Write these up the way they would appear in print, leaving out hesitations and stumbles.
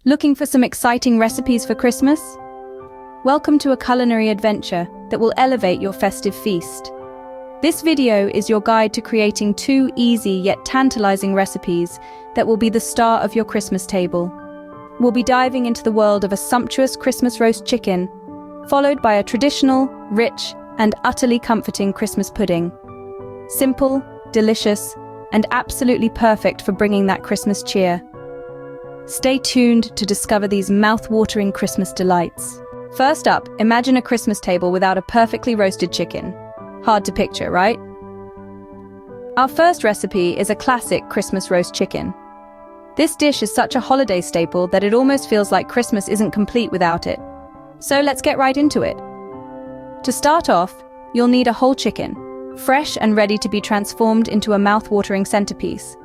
Looking for some exciting recipes for Christmas? Welcome to a culinary adventure that will elevate your festive feast. This video is your guide to creating 2 easy yet tantalizing recipes that will be the star of your Christmas table. We'll be diving into the world of a sumptuous Christmas roast chicken, followed by a traditional, rich, and utterly comforting Christmas pudding. Simple, delicious, and absolutely perfect for bringing that Christmas cheer. Stay tuned to discover these mouth-watering Christmas delights. First up, imagine a Christmas table without a perfectly roasted chicken. Hard to picture, right? Our first recipe is a classic Christmas roast chicken. This dish is such a holiday staple that it almost feels like Christmas isn't complete without it. So let's get right into it. To start off, you'll need a whole chicken, fresh and ready to be transformed into a mouth-watering centerpiece.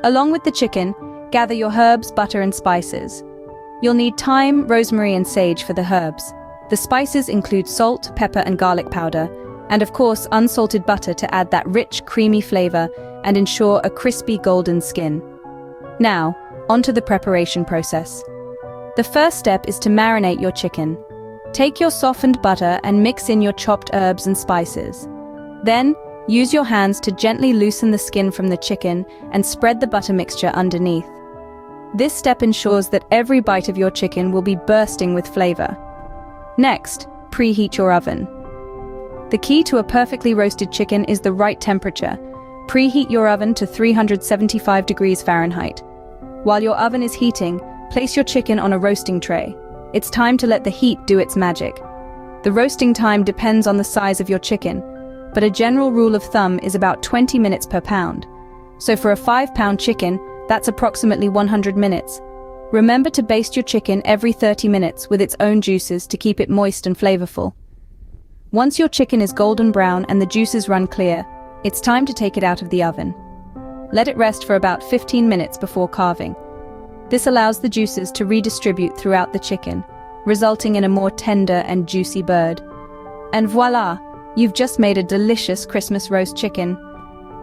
Along with the chicken, gather your herbs, butter, and spices. You'll need thyme, rosemary, and sage for the herbs. The spices include salt, pepper, and garlic powder, and of course, unsalted butter to add that rich, creamy flavor and ensure a crispy golden skin. Now, onto the preparation process. The first step is to marinate your chicken. Take your softened butter and mix in your chopped herbs and spices. Then, use your hands to gently loosen the skin from the chicken and spread the butter mixture underneath. This step ensures that every bite of your chicken will be bursting with flavor. Next, preheat your oven. The key to a perfectly roasted chicken is the right temperature. Preheat your oven to 375 degrees Fahrenheit. While your oven is heating, place your chicken on a roasting tray. It's time to let the heat do its magic. The roasting time depends on the size of your chicken, but a general rule of thumb is about 20 minutes per pound. So for a 5-pound chicken, that's approximately 100 minutes. Remember to baste your chicken every 30 minutes with its own juices to keep it moist and flavorful. Once your chicken is golden brown and the juices run clear, it's time to take it out of the oven. Let it rest for about 15 minutes before carving. This allows the juices to redistribute throughout the chicken, resulting in a more tender and juicy bird. And voila! You've just made a delicious Christmas roast chicken.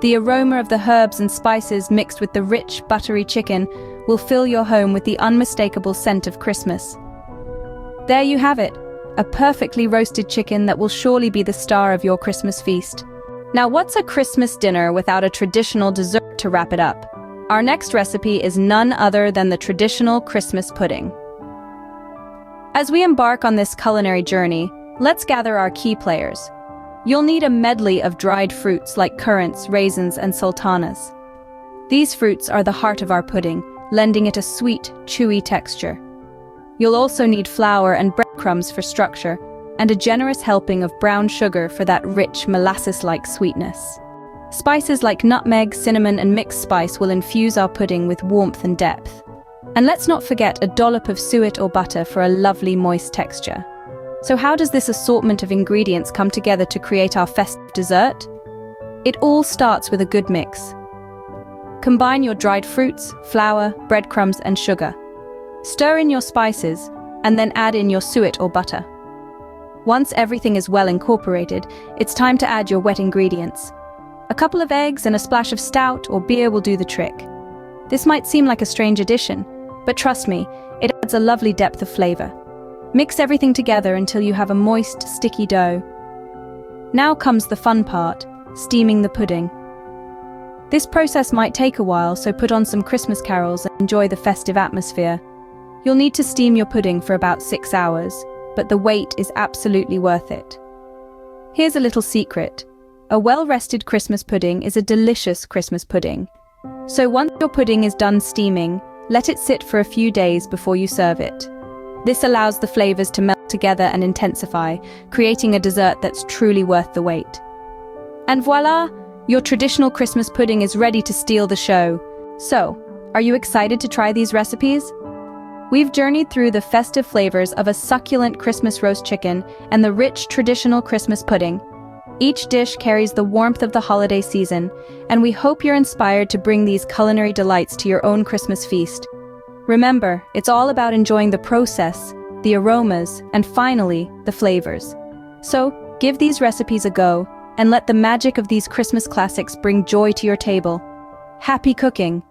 The aroma of the herbs and spices mixed with the rich, buttery chicken will fill your home with the unmistakable scent of Christmas. There you have it, a perfectly roasted chicken that will surely be the star of your Christmas feast. Now, what's a Christmas dinner without a traditional dessert to wrap it up? Our next recipe is none other than the traditional Christmas pudding. As we embark on this culinary journey, let's gather our key players. You'll need a medley of dried fruits like currants, raisins, and sultanas. These fruits are the heart of our pudding, lending it a sweet, chewy texture. You'll also need flour and breadcrumbs for structure, and a generous helping of brown sugar for that rich, molasses-like sweetness. Spices like nutmeg, cinnamon, and mixed spice will infuse our pudding with warmth and depth. And let's not forget a dollop of suet or butter for a lovely, moist texture. So how does this assortment of ingredients come together to create our festive dessert? It all starts with a good mix. Combine your dried fruits, flour, breadcrumbs, and sugar. Stir in your spices, and then add in your suet or butter. Once everything is well incorporated, it's time to add your wet ingredients. A couple of eggs and a splash of stout or beer will do the trick. This might seem like a strange addition, but trust me, it adds a lovely depth of flavor. Mix everything together until you have a moist, sticky dough. Now comes the fun part, steaming the pudding. This process might take a while, so put on some Christmas carols and enjoy the festive atmosphere. You'll need to steam your pudding for about 6 hours, but the wait is absolutely worth it. Here's a little secret. A well-rested Christmas pudding is a delicious Christmas pudding. So once your pudding is done steaming, let it sit for a few days before you serve it. This allows the flavors to melt together and intensify, creating a dessert that's truly worth the wait. And voila! Your traditional Christmas pudding is ready to steal the show. So, are you excited to try these recipes? We've journeyed through the festive flavors of a succulent Christmas roast chicken and the rich traditional Christmas pudding. Each dish carries the warmth of the holiday season, and we hope you're inspired to bring these culinary delights to your own Christmas feast. Remember, it's all about enjoying the process, the aromas, and finally, the flavors. So, give these recipes a go, and let the magic of these Christmas classics bring joy to your table. Happy cooking!